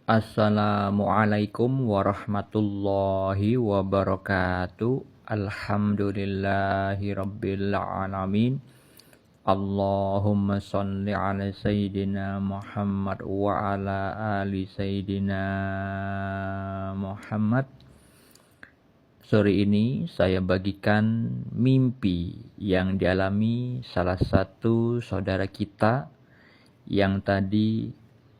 Assalamualaikum warahmatullahi wabarakatuh. Alhamdulillahi rabbil alamin. Allahumma salli ala sayyidina Muhammad wa ala ali sayyidina Muhammad. Sore ini saya bagikan mimpi yang dialami salah satu saudara kita yang tadi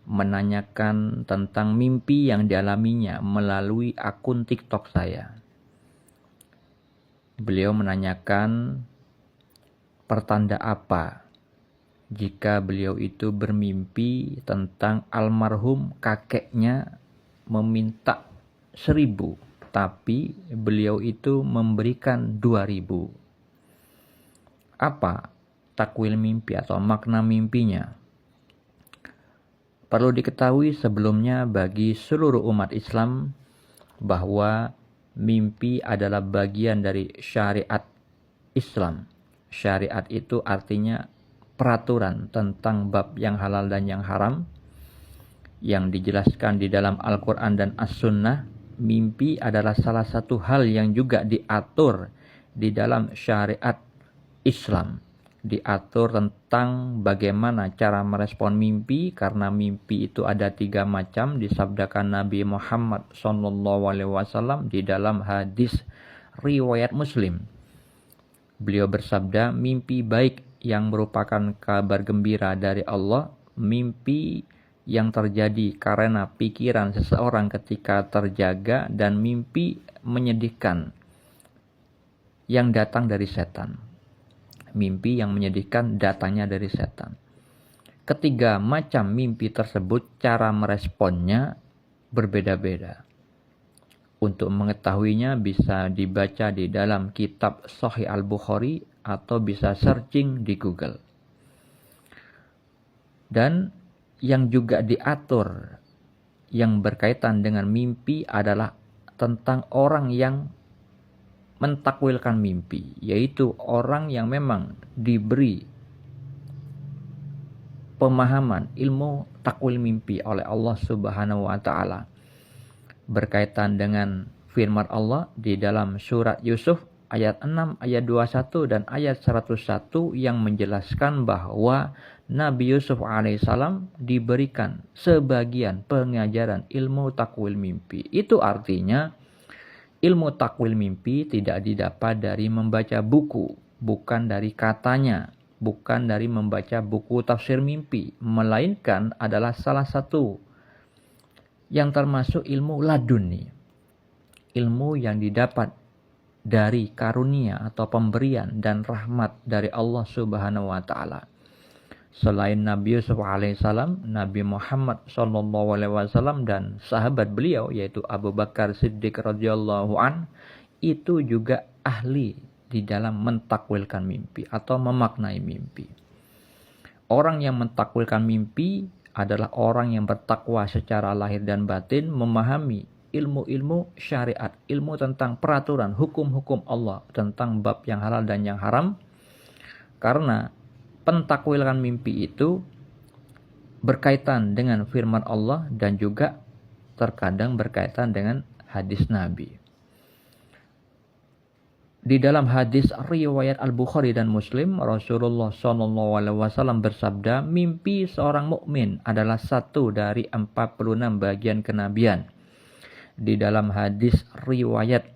menanyakan tentang mimpi yang dialaminya melalui akun TikTok saya. Beliau menanyakan pertanda apa jika beliau itu bermimpi tentang almarhum kakeknya meminta 1.000, tapi beliau itu memberikan 2.000. Apa takwil mimpi atau makna mimpinya? Perlu diketahui sebelumnya bagi seluruh umat Islam bahwa mimpi adalah bagian dari syariat Islam. Syariat itu artinya peraturan tentang bab yang halal dan yang haram yang dijelaskan di dalam Al-Quran dan As-Sunnah. Mimpi adalah salah satu hal yang juga diatur di dalam syariat Islam. Diatur tentang bagaimana cara merespon mimpi, karena mimpi itu ada 3 macam disabdakan Nabi Muhammad SAW di dalam hadis riwayat Muslim. Beliau bersabda, mimpi baik yang merupakan kabar gembira dari Allah, mimpi yang terjadi karena pikiran seseorang ketika terjaga, dan mimpi menyedihkan yang datang dari setan. Mimpi yang menyedihkan datangnya dari setan. Ketiga macam mimpi tersebut cara meresponnya berbeda-beda. Untuk mengetahuinya bisa dibaca di dalam kitab Sahih Al-Bukhari atau bisa searching di Google. Dan yang juga diatur yang berkaitan dengan mimpi adalah tentang orang yang mentakwilkan mimpi, yaitu orang yang memang diberi pemahaman ilmu takwil mimpi oleh Allah Subhanahu wa taala. Berkaitan dengan firman Allah di dalam surat Yusuf ayat 6, ayat 21 dan ayat 101 yang menjelaskan bahwa Nabi Yusuf alaihissalam diberikan sebagian pengajaran ilmu takwil mimpi. Itu artinya ilmu takwil mimpi tidak didapat dari membaca buku, bukan dari katanya, bukan dari membaca buku tafsir mimpi, melainkan adalah salah satu yang termasuk ilmu laduni. Ilmu yang didapat dari karunia atau pemberian dan rahmat dari Allah Subhanahu wa taala. Selain Nabi Yusuf alaihissalam, Nabi Muhammad SAW dan sahabat beliau yaitu Abu Bakar Siddiq radhiyallahu an itu juga ahli di dalam mentakwilkan mimpi atau memaknai mimpi. Orang yang mentakwilkan mimpi adalah orang yang bertakwa secara lahir dan batin, memahami ilmu-ilmu syariat, ilmu tentang peraturan, hukum-hukum Allah, tentang bab yang halal dan yang haram. Karena pentakwilan mimpi itu berkaitan dengan firman Allah dan juga terkadang berkaitan dengan hadis Nabi. Di dalam hadis riwayat Al-Bukhari dan Muslim, Rasulullah SAW bersabda, mimpi seorang mukmin adalah satu dari 46 bagian kenabian. Di dalam hadis riwayat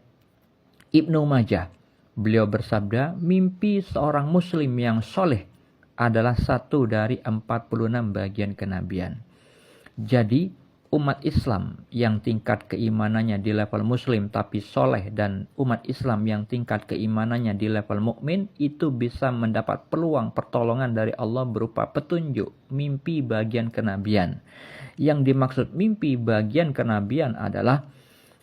Ibnu Majah, beliau bersabda, mimpi seorang muslim yang soleh adalah satu dari 46 bagian kenabian. Jadi umat Islam yang tingkat keimanannya di level muslim tapi soleh, dan umat Islam yang tingkat keimanannya di level mukmin itu bisa mendapat peluang pertolongan dari Allah berupa petunjuk mimpi bagian kenabian. Yang dimaksud mimpi bagian kenabian adalah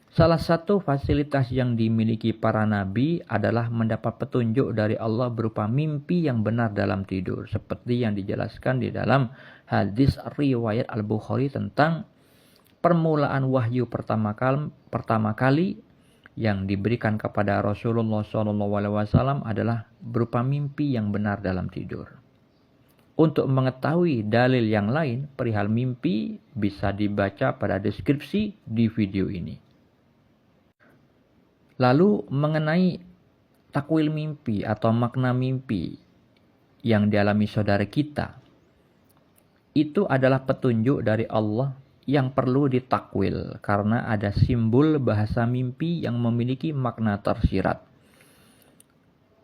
salah satu fasilitas yang dimiliki para nabi adalah mendapat petunjuk dari Allah berupa mimpi yang benar dalam tidur. Seperti yang dijelaskan di dalam hadis riwayat Al-Bukhari tentang permulaan wahyu pertama kali yang diberikan kepada Rasulullah SAW adalah berupa mimpi yang benar dalam tidur. Untuk mengetahui dalil yang lain perihal mimpi bisa dibaca pada deskripsi di video ini. Lalu mengenai takwil mimpi atau makna mimpi yang dialami saudara kita, itu adalah petunjuk dari Allah yang perlu ditakwil karena ada simbol bahasa mimpi yang memiliki makna tersirat.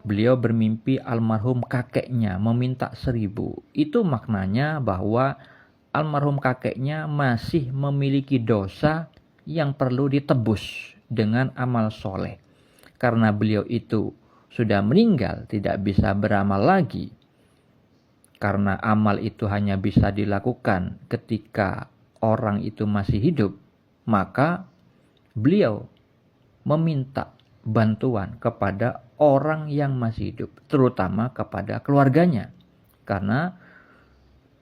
Beliau bermimpi almarhum kakeknya meminta 1000. Itu maknanya bahwa almarhum kakeknya masih memiliki dosa yang perlu ditebus dengan amal soleh. Karena beliau itu sudah meninggal, tidak bisa beramal lagi. Karena amal itu hanya bisa dilakukan ketika orang itu masih hidup, maka beliau meminta bantuan kepada orang yang masih hidup, terutama kepada keluarganya. Karena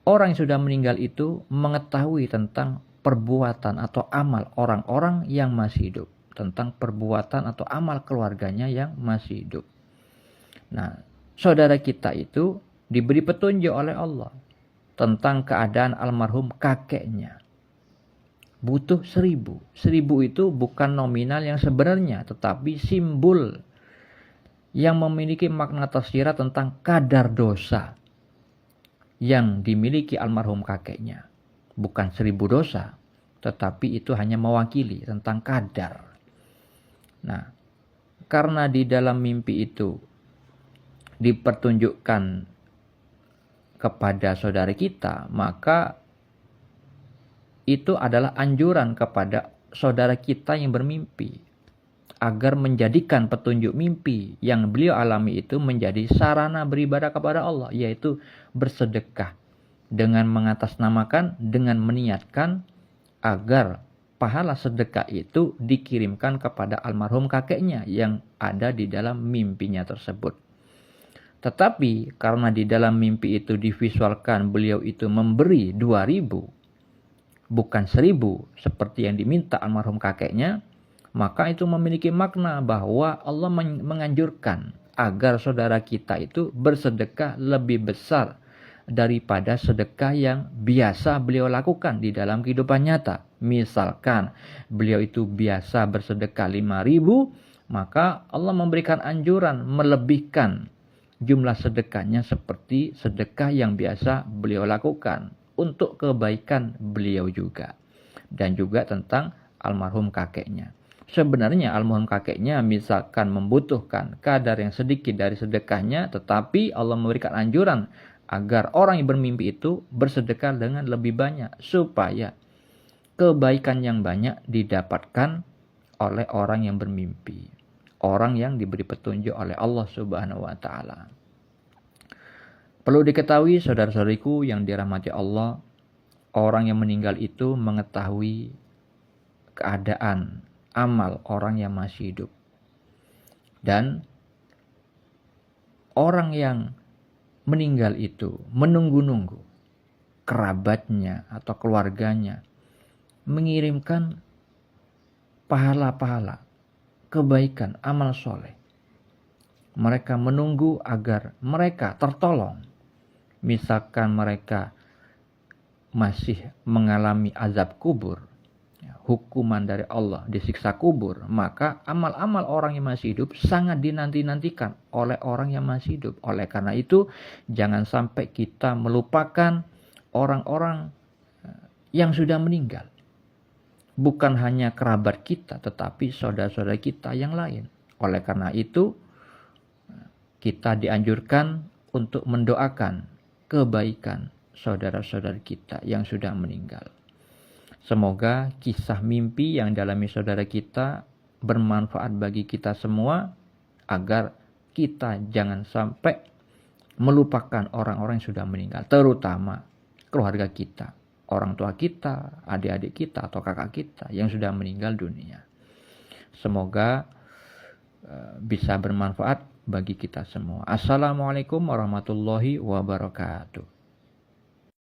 orang yang sudah meninggal itu mengetahui tentang perbuatan atau amal orang-orang yang masih hidup, tentang perbuatan atau amal keluarganya yang masih hidup. Nah, saudara kita itu diberi petunjuk oleh Allah tentang keadaan almarhum kakeknya. Butuh 1000. 1000 itu bukan nominal yang sebenarnya, tetapi simbol yang memiliki makna tersirat tentang kadar dosa yang dimiliki almarhum kakeknya. Bukan 1000 dosa, tetapi itu hanya mewakili tentang kadar. Nah, karena di dalam mimpi itu dipertunjukkan kepada saudara kita, maka itu adalah anjuran kepada saudara kita yang bermimpi agar menjadikan petunjuk mimpi yang beliau alami itu menjadi sarana beribadah kepada Allah, yaitu bersedekah dengan mengatasnamakan, dengan meniatkan agar pahala sedekah itu dikirimkan kepada almarhum kakeknya yang ada di dalam mimpinya tersebut. Tetapi karena di dalam mimpi itu divisualkan beliau itu memberi 2000, bukan 1000 seperti yang diminta almarhum kakeknya, maka itu memiliki makna bahwa Allah menganjurkan agar saudara kita itu bersedekah lebih besar daripada sedekah yang biasa beliau lakukan di dalam kehidupan nyata. Misalkan beliau itu biasa bersedekah 5000, maka Allah memberikan anjuran melebihkan jumlah sedekahnya seperti sedekah yang biasa beliau lakukan untuk kebaikan beliau juga. Dan juga tentang almarhum kakeknya. Sebenarnya almarhum kakeknya misalkan membutuhkan kadar yang sedikit dari sedekahnya, tetapi Allah memberikan anjuran agar orang yang bermimpi itu bersedekah dengan lebih banyak, supaya kebaikan yang banyak didapatkan oleh orang yang bermimpi, orang yang diberi petunjuk oleh Allah Subhanahu wa Ta'ala. Perlu diketahui saudara-saudariku yang dirahmati Allah, orang yang meninggal itu mengetahui keadaan amal orang yang masih hidup. Dan orang yang meninggal itu menunggu-nunggu kerabatnya atau keluarganya mengirimkan pahala-pahala, kebaikan, amal soleh. Mereka menunggu agar mereka tertolong. Misalkan mereka masih mengalami azab kubur, hukuman dari Allah, disiksa kubur, maka amal-amal orang yang masih hidup sangat dinanti-nantikan oleh orang yang masih hidup. Oleh karena itu, jangan sampai kita melupakan orang-orang yang sudah meninggal. Bukan hanya kerabat kita, tetapi saudara-saudara kita yang lain. Oleh karena itu, kita dianjurkan untuk mendoakan kebaikan saudara-saudara kita yang sudah meninggal. Semoga kisah mimpi yang dialami saudara kita bermanfaat bagi kita semua, agar kita jangan sampai melupakan orang-orang yang sudah meninggal, terutama keluarga kita, orang tua kita, adik-adik kita atau kakak kita yang sudah meninggal dunia. Semoga bisa bermanfaat bagi kita semua. Assalamualaikum warahmatullahi wabarakatuh.